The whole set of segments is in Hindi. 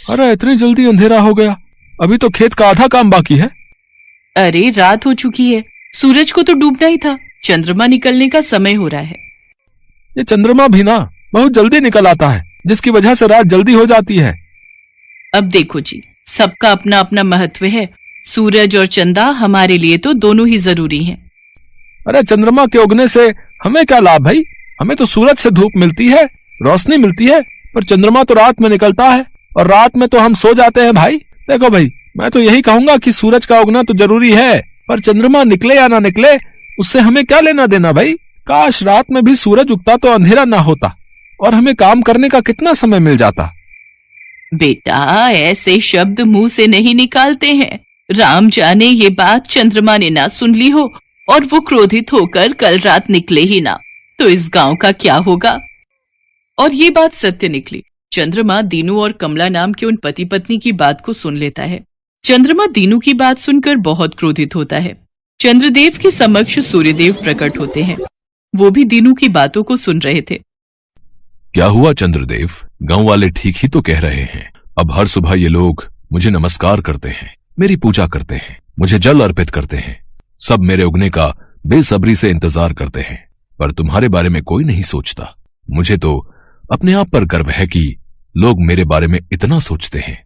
अरे इतनी जल्दी अंधेरा हो गया, अभी तो खेत का आधा काम बाकी है। अरे रात हो चुकी है, सूरज को तो डूबना ही था, चंद्रमा निकलने का समय हो रहा है। ये चंद्रमा भी ना बहुत जल्दी निकल आता है, जिसकी वजह से रात जल्दी हो जाती है। अब देखो जी, सबका अपना अपना महत्व है। सूरज और चंदा हमारे लिए तो दोनों ही जरूरी हैं। अरे चंद्रमा के उगने से हमें क्या लाभ भाई? हमें तो सूरज से धूप मिलती है, रोशनी मिलती है, पर चंद्रमा तो रात में निकलता है और रात में तो हम सो जाते हैं भाई। देखो भाई, मैं तो यही कहूंगा कि सूरज का उगना तो जरूरी है, पर चंद्रमा निकले या ना निकले उससे हमें क्या लेना देना भाई। काश रात में भी सूरज उगता तो अंधेरा ना होता और हमें काम करने का कितना समय मिल जाता। बेटा, ऐसे शब्द मुंह से नहीं निकालते हैं। राम जाने ये बात चंद्रमा ने ना सुन ली हो और वो क्रोधित होकर कल रात निकले ही ना, तो इस गांव का क्या होगा। और ये बात सत्य निकली। चंद्रमा दीनू और कमला नाम के उन पति पत्नी की बात को सुन लेता है। चंद्रमा दीनू की बात सुनकर बहुत क्रोधित होता है। चंद्रदेव के समक्ष सूर्यदेव प्रकट होते हैं। वो भी दीनू की बातों को सुन रहे थे। क्या हुआ चंद्रदेव? गांव वाले ठीक ही तो कह रहे हैं। अब हर सुबह ये लोग मुझे नमस्कार करते हैं, मेरी पूजा करते हैं, मुझे जल अर्पित करते हैं, सब मेरे उगने का बेसब्री से इंतजार करते हैं, पर तुम्हारे बारे में कोई नहीं सोचता। मुझे तो अपने आप पर गर्व है कि लोग मेरे बारे में इतना सोचते हैं।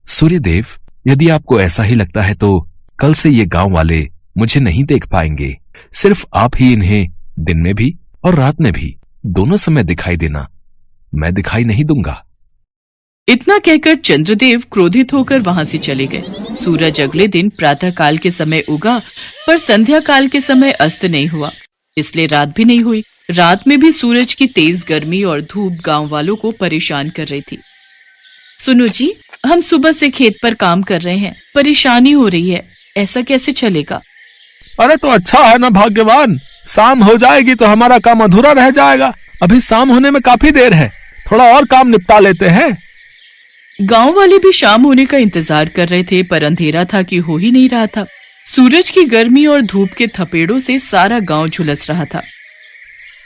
सूर्यदेव, यदि आपको ऐसा ही लगता है तो कल से ये गांव वाले मुझे नहीं देख पाएंगे। सिर्फ आप ही इन्हें दिन में भी और रात में भी दोनों समय दिखाई देना, मैं दिखाई नहीं दूंगा। इतना कहकर चंद्रदेव क्रोधित होकर वहां से चले गए। सूरज अगले दिन प्रातः काल के समय उगा, पर संध्या काल के समय अस्त नहीं हुआ, इसलिए रात भी नहीं हुई। रात में भी सूरज की तेज गर्मी और धूप गांव वालों को परेशान कर रही थी। सुनो जी, हम सुबह से खेत पर काम कर रहे हैं, परेशानी हो रही है, ऐसा कैसे चलेगा? अरे तो अच्छा है ना भाग्यवान, शाम हो जाएगी तो हमारा काम अधूरा रह जाएगा। अभी शाम होने में काफी देर है, थोड़ा और काम निपटा लेते हैं। गांव वाले भी शाम होने का इंतजार कर रहे थे, पर अंधेरा था कि हो ही नहीं रहा था। सूरज की गर्मी और धूप के थपेड़ों से सारा गांव झुलस रहा था।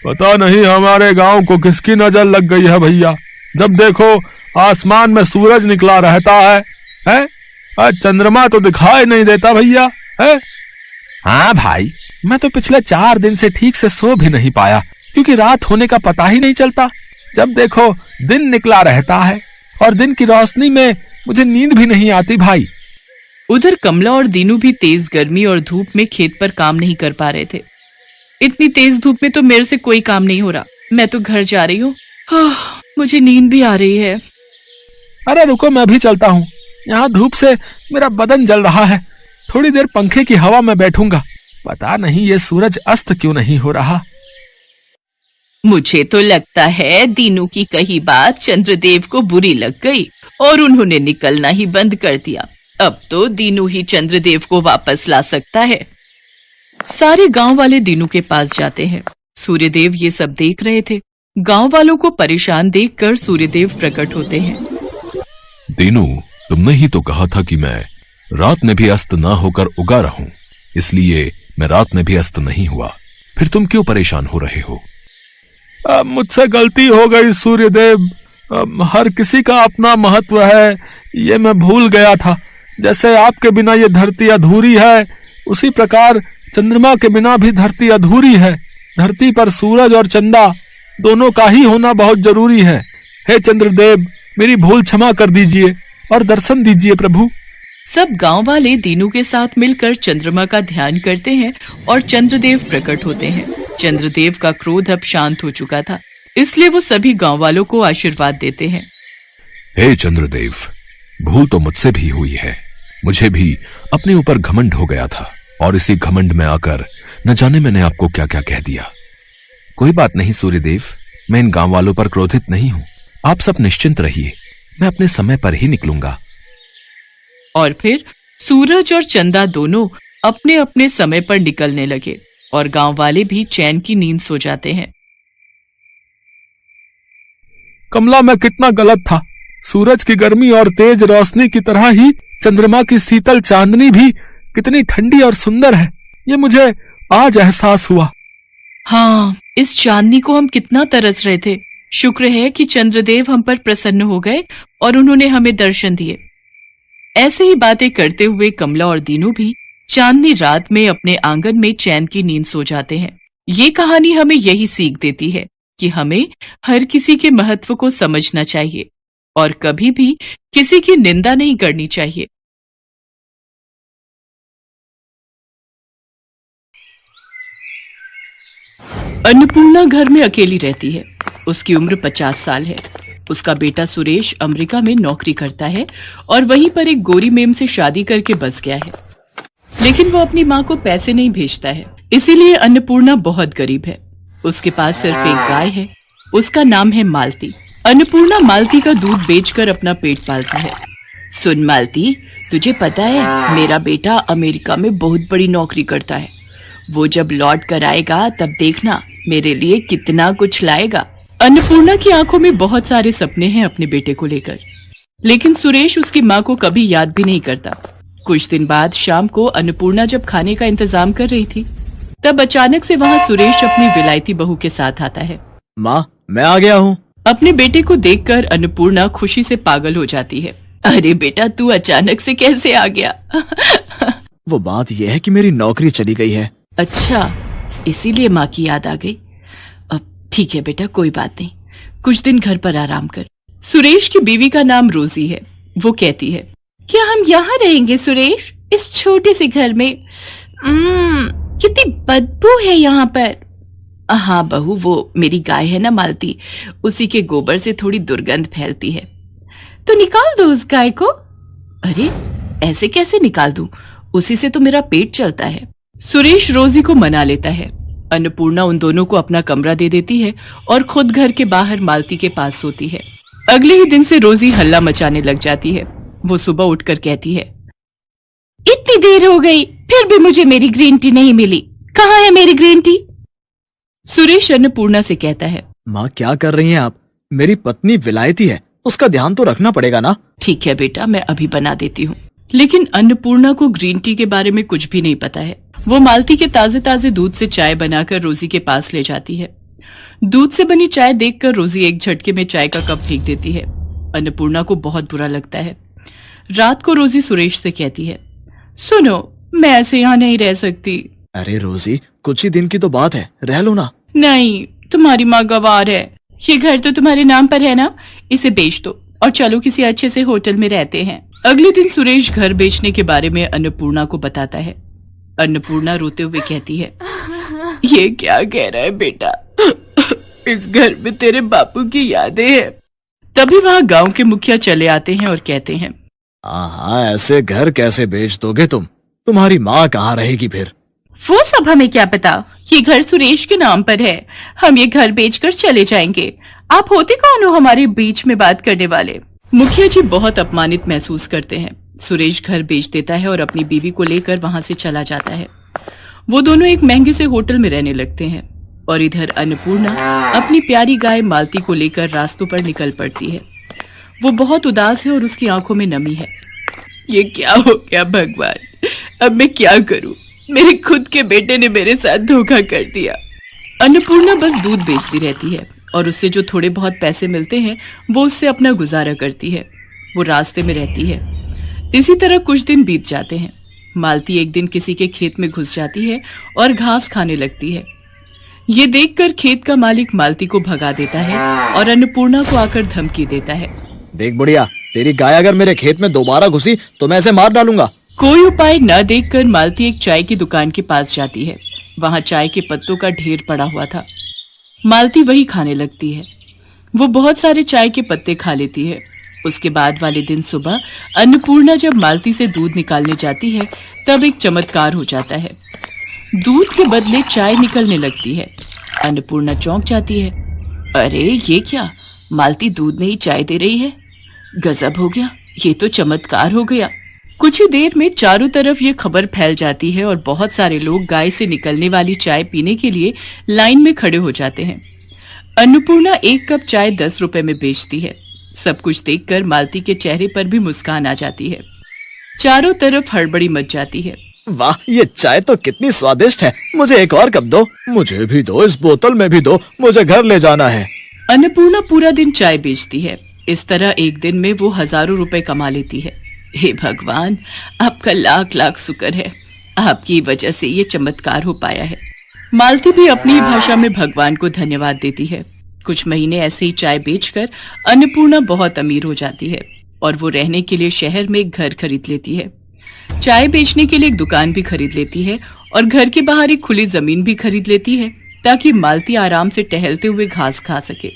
पता नहीं हमारे गांव को किसकी नजर लग गई है भैया, जब देखो आसमान में सूरज निकला रहता है? चंद्रमा तो दिखाई नहीं देता भैया है? हाँ भाई, मैं तो पिछले 4 दिन से ठीक से सो भी नहीं पाया, क्योंकि रात होने का पता ही नहीं चलता। जब देखो दिन निकला रहता है और दिन की रोशनी में मुझे नींद भी नहीं आती भाई। उधर कमला और दीनू भी तेज गर्मी और धूप में खेत पर काम नहीं कर पा रहे थे। इतनी तेज धूप में तो मेरे से कोई काम नहीं हो रहा, मैं तो घर जा रही हूँ, मुझे नींद भी आ रही है। अरे रुको, मैं भी चलता हूँ, यहाँ धूप से मेरा बदन जल रहा है, थोड़ी देर पंखे की हवा में बैठूंगा। पता नहीं ये सूरज अस्त क्यों नहीं हो रहा। मुझे तो लगता है दीनू की कही बात चंद्रदेव को बुरी लग गई और उन्होंने निकलना ही बंद कर दिया। अब तो दीनू ही चंद्रदेव को वापस ला सकता है। सारे गांव वाले दीनू के पास जाते हैं। सूर्यदेव ये सब देख रहे थे। गांव वालों को परेशान देखकर सूर्यदेव प्रकट होते हैं। दीनू, तुमने ही तो कहा था कि मैं रात में भी अस्त ना होकर उगा रहूं, इसलिए मैं रात में भी अस्त नहीं हुआ। फिर तुम क्यों परेशान हो रहे हो? मुझसे गलती हो गई सूर्यदेव, हर किसी का अपना महत्व है, ये मैं भूल गया था। जैसे आपके बिना ये धरती अधूरी है, उसी प्रकार चंद्रमा के बिना भी धरती अधूरी है। धरती पर सूरज और चंदा दोनों का ही होना बहुत जरूरी है। हे चंद्रदेव, मेरी भूल क्षमा कर दीजिए और दर्शन दीजिए प्रभु। सब गांव वाले दीनू के साथ मिलकर चंद्रमा का ध्यान करते हैं और चंद्रदेव प्रकट होते हैं। चंद्रदेव का क्रोध अब शांत हो चुका था, इसलिए वो सभी गांव वालों को आशीर्वाद देते हैं। हे चंद्रदेव, भूल तो मुझसे भी हुई है। मुझे भी अपने ऊपर घमंड हो गया था और इसी घमंड में आकर न जाने मैंने आपको क्या क्या कह दिया। कोई बात नहीं सूर्यदेव, मैं इन गांव वालों पर क्रोधित नहीं हूँ। आप सब निश्चिंत रहिए, मैं अपने समय पर ही निकलूंगा। और फिर सूरज और चंदा दोनों अपने अपने समय पर निकलने लगे और गांव वाले भी चैन की नींद सो जाते हैं। कमला, मैं कितना गलत था। सूरज की गर्मी और तेज रोशनी की तरह ही चंद्रमा की शीतल चांदनी भी कितनी ठंडी और सुंदर है, ये मुझे आज एहसास हुआ। हाँ, इस चांदनी को हम कितना तरस रहे थे, शुक्र है कि चंद्रदेव हम पर प्रसन्न हो गए और उन्होंने हमें दर्शन दिए। ऐसे ही बातें करते हुए कमला और दीनू भी चांदनी रात में अपने आंगन में चैन की नींद सो जाते हैं। ये कहानी हमें यही सीख देती है कि हमें हर किसी के महत्व को समझना चाहिए और कभी भी किसी की निंदा नहीं करनी चाहिए। अन्नपूर्णा घर में अकेली रहती है। उसकी उम्र 50 साल है। उसका बेटा सुरेश अमेरिका में नौकरी करता है और वहीं पर एक गोरी मेम से शादी करके बस गया है, लेकिन वो अपनी माँ को पैसे नहीं भेजता है, इसीलिए अन्नपूर्णा बहुत गरीब है। उसके पास सिर्फ एक गाय है, उसका नाम है मालती। अन्नपूर्णा मालती का दूध बेचकर अपना पेट पालती है। सुन मालती, तुझे पता है मेरा बेटा अमेरिका में बहुत बड़ी नौकरी करता है। वो जब लौट कर आएगा तब देखना मेरे लिए कितना कुछ लाएगा। अन्नपूर्णा की आंखों में बहुत सारे सपने हैं अपने बेटे को लेकर, लेकिन सुरेश उसकी माँ को कभी याद भी नहीं करता। कुछ दिन बाद शाम को अन्नपूर्णा जब खाने का इंतजाम कर रही थी, तब अचानक से वहाँ सुरेश अपनी विलायती बहू के साथ आता है। माँ, मैं आ गया हूँ। अपने बेटे को देखकर अन्नपूर्णा खुशी से पागल हो जाती है। अरे बेटा, तू अचानक से कैसे आ गया? वो बात यह है कि मेरी नौकरी चली गई है। अच्छा, इसीलिए माँ की याद आ गई। अब ठीक है बेटा, कोई बात नहीं, कुछ दिन घर पर आराम कर। सुरेश की बीवी का नाम रोजी है। वो कहती है, क्या हम यहाँ रहेंगे सुरेश, इस छोटे से घर में? कितनी बदबू है यहाँ पर। हाँ बहू, वो मेरी गाय है ना मालती, उसी के गोबर से थोड़ी दुर्गंध फैलती है, तो निकाल दो उस गाय को। अरे ऐसे कैसे निकाल दूं, उसी से तो मेरा पेट चलता है। सुरेश रोजी को मना लेता है। अन्नपूर्णा उन दोनों को अपना कमरा दे देती है और खुद घर के बाहर मालती के पास सोती है। अगले ही दिन से रोजी हल्ला मचाने लग जाती है। वो सुबह उठकर कहती है, इतनी देर हो गई फिर भी मुझे मेरी ग्रीन टी नहीं मिली, कहाँ है मेरी ग्रीन टी? सुरेश अन्नपूर्णा से कहता है, माँ क्या कर रही हैं आप? मेरी पत्नी विलायती है, उसका ध्यान तो रखना पड़ेगा ना। ठीक है बेटा, मैं अभी बना देती हूँ। लेकिन अन्नपूर्णा को ग्रीन टी के बारे में कुछ भी नहीं पता है। वो मालती के ताजे ताजे दूध से चाय बनाकर रोजी के पास ले जाती है। दूध से बनी चाय देखकर रोजी एक झटके में चाय का कप फेंक देती है। अन्नपूर्णा को बहुत बुरा लगता है। रात को रोजी सुरेश से कहती है, सुनो, मैं ऐसे यहाँ नहीं रह सकती। अरे रोजी, कुछ ही दिन की तो बात है, रह लो ना। नहीं, तुम्हारी माँ गवार है। ये घर तो तुम्हारे नाम पर है ना, इसे बेच दो और चलो किसी अच्छे से होटल में रहते हैं। अगले दिन सुरेश घर बेचने के बारे में अन्नपूर्णा को बताता है। अन्नपूर्णा रोते हुए कहती है, ये क्या कह रहा है बेटा, इस घर में तेरे बापू की यादें हैं। तभी वहाँ गांव के मुखिया चले आते हैं और कहते हैं, हाँ, ऐसे घर कैसे बेच दोगे तुम? तुम्हारी माँ कहाँ रहेगी फिर? वो सब हमें क्या पता, ये घर सुरेश के नाम पर है। हम ये घर बेचकर चले जाएंगे। आप होते कौन हो हमारे बीच में बात करने वाले? मुखिया जी बहुत अपमानित महसूस करते हैं। सुरेश घर बेच देता है और अपनी बीवी को लेकर वहां से चला जाता है। वो दोनों एक महंगे से होटल में रहने लगते हैं और इधर अन्नपूर्णा अपनी प्यारी गाय मालती को लेकर रास्तों पर निकल पड़ती है। वो बहुत उदास है और उसकी आंखों में नमी है। ये क्या हो गया भगवान, अब मैं क्या करूं? मेरे खुद के बेटे ने मेरे साथ धोखा कर दिया। अन्नपूर्णा बस दूध बेचती रहती है और उससे जो थोड़े बहुत पैसे मिलते हैं वो उससे अपना गुजारा करती है। वो रास्ते में रहती है। इसी तरह कुछ दिन बीत जाते हैं। मालती एक दिन किसी के खेत में घुस जाती है और घास खाने लगती है। ये देखकर खेत का मालिक मालती को भगा देता है और अन्नपूर्णा को आकर धमकी देता है, देख बुढ़िया, तेरी गाय अगर मेरे खेत में दोबारा घुसी तो मैं इसे मार डालूंगा। कोई उपाय न देखकर मालती एक चाय की दुकान के पास जाती है। वहां चाय के पत्तों का ढेर पड़ा हुआ था। मालती वही खाने लगती है। वो बहुत सारे चाय के पत्ते खा लेती है। उसके बाद वाले दिन सुबह अन्नपूर्णा जब मालती से दूध निकालने जाती है तब एक चमत्कार हो जाता है। दूध के बदले चाय निकलने लगती है। अन्नपूर्णा चौंक जाती है। अरे ये क्या, मालती दूध नहीं चाय दे रही है? गजब हो गया, ये तो चमत्कार हो गया। कुछ ही देर में चारों तरफ ये खबर फैल जाती है और बहुत सारे लोग गाय से निकलने वाली चाय पीने के लिए लाइन में खड़े हो जाते हैं। अन्नपूर्णा एक कप चाय 10 रुपए में बेचती है। सब कुछ देखकर मालती के चेहरे पर भी मुस्कान आ जाती है। चारों तरफ हड़बड़ी मच जाती है। वाह, ये चाय तो कितनी स्वादिष्ट है, मुझे एक और कप दो। मुझे भी दो, इस बोतल में भी दो, मुझे घर ले जाना है। अन्नपूर्णा पूरा दिन चाय बेचती है। इस तरह एक दिन में वो हजारों रुपए कमा लेती है। हे भगवान, आपका लाख लाख शुक्र है, आपकी वजह से ये चमत्कार हो पाया है। मालती भी अपनी भाषा में भगवान को धन्यवाद देती है। कुछ महीने ऐसे ही चाय बेचकर अन्नपूर्णा बहुत अमीर हो जाती है और वो रहने के लिए शहर में एक घर खरीद लेती है। चाय बेचने के लिए एक दुकान भी खरीद लेती है और घर के बाहर एक खुली जमीन भी खरीद लेती है ताकि मालती आराम से टहलते हुए घास खा सके।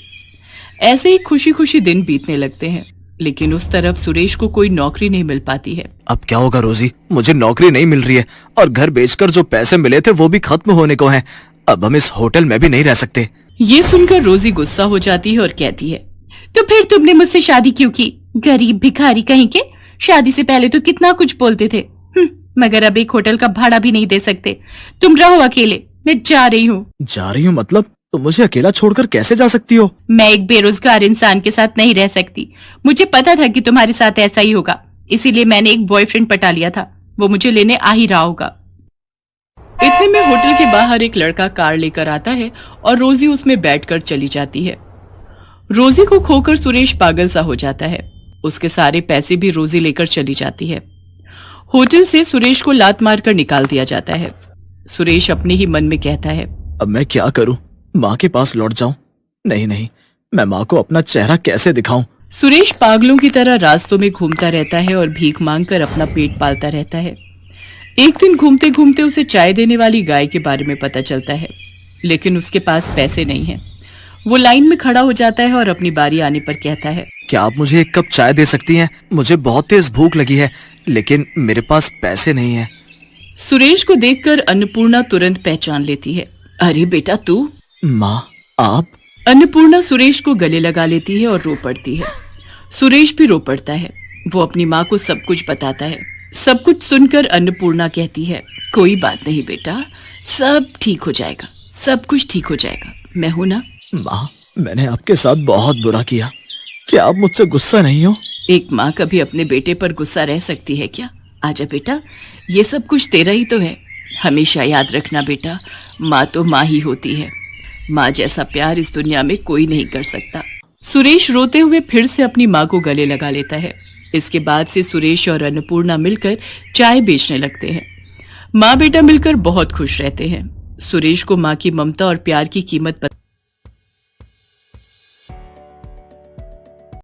ऐसे ही खुशी खुशी दिन बीतने लगते हैं, लेकिन उस तरफ सुरेश को कोई नौकरी नहीं मिल पाती है। अब क्या होगा रोजी, मुझे नौकरी नहीं मिल रही है और घर बेचकर जो पैसे मिले थे वो भी खत्म होने को हैं। अब हम इस होटल में भी नहीं रह सकते। ये सुनकर रोजी गुस्सा हो जाती है और कहती है, तो फिर तुमने मुझसे शादी क्यों की? गरीब भिखारी कहीं के। शादी से पहले तो कितना कुछ बोलते थे, मगर अब एक होटल का भाड़ा भी नहीं दे सकते। तुम रहो अकेले, मैं जा रही हूँ। जा रही हूँ मतलब? तुम मुझे अकेला छोड़कर कैसे जा सकती हो? मैं एक बेरोजगार इंसान के साथ नहीं रह सकती। मुझे पता था कि तुम्हारे साथ ऐसा ही होगा, इसीलिए मैंने एक बॉयफ्रेंड पटा लिया था। वो मुझे लेने आ ही रहा होगा। इतने में होटल के बाहर एक लड़का कार लेकर आता है और रोजी उसमें बैठकर चली जाती है। रोजी को खोकर सुरेश पागल सा हो जाता है। उसके सारे पैसे भी रोजी लेकर चली जाती है। होटल से सुरेश को लात मारकर निकाल दिया जाता है। सुरेश अपने ही मन में कहता है, अब मैं क्या करूं? माँ के पास लौट जाऊं? नहीं नहीं, मैं माँ को अपना चेहरा कैसे दिखाऊं? सुरेश पागलों की तरह रास्तों में घूमता रहता है और भीख मांगकर अपना पेट पालता रहता है। एक दिन घूमते घूमते उसे चाय देने वाली गाय के बारे में पता चलता है, लेकिन उसके पास पैसे नहीं हैं। वो लाइन में खड़ा हो जाता है और अपनी बारी आने पर कहता है, क्या आप मुझे एक कप चाय दे सकती हैं? मुझे बहुत तेज भूख लगी है, लेकिन मेरे पास पैसे नहीं है। सुरेश को देखकर अन्नपूर्णा तुरंत पहचान लेती है। अरे बेटा तू? माँ आप? अन्नपूर्णा सुरेश को गले लगा लेती है और रो पड़ती है। सुरेश भी रो पड़ता है। वो अपनी माँ को सब कुछ बताता है। सब कुछ सुनकर अन्नपूर्णा कहती है, कोई बात नहीं बेटा, सब ठीक हो जाएगा, सब कुछ ठीक हो जाएगा, मैं हूं ना। माँ, मैंने आपके साथ बहुत बुरा किया, क्या आप मुझसे गुस्सा नहीं हो? एक माँ कभी अपने बेटे पर गुस्सा रह सकती है क्या? आजा बेटा, ये सब कुछ तेरा ही तो है। हमेशा याद रखना बेटा, माँ तो माँ ही होती है। माँ जैसा प्यार इस दुनिया में कोई नहीं कर सकता। सुरेश रोते हुए फिर से अपनी माँ को गले लगा लेता है। इसके बाद से सुरेश और अन्नपूर्णा मिलकर चाय बेचने लगते हैं। माँ बेटा मिलकर बहुत खुश रहते हैं। सुरेश को माँ की ममता और प्यार की कीमत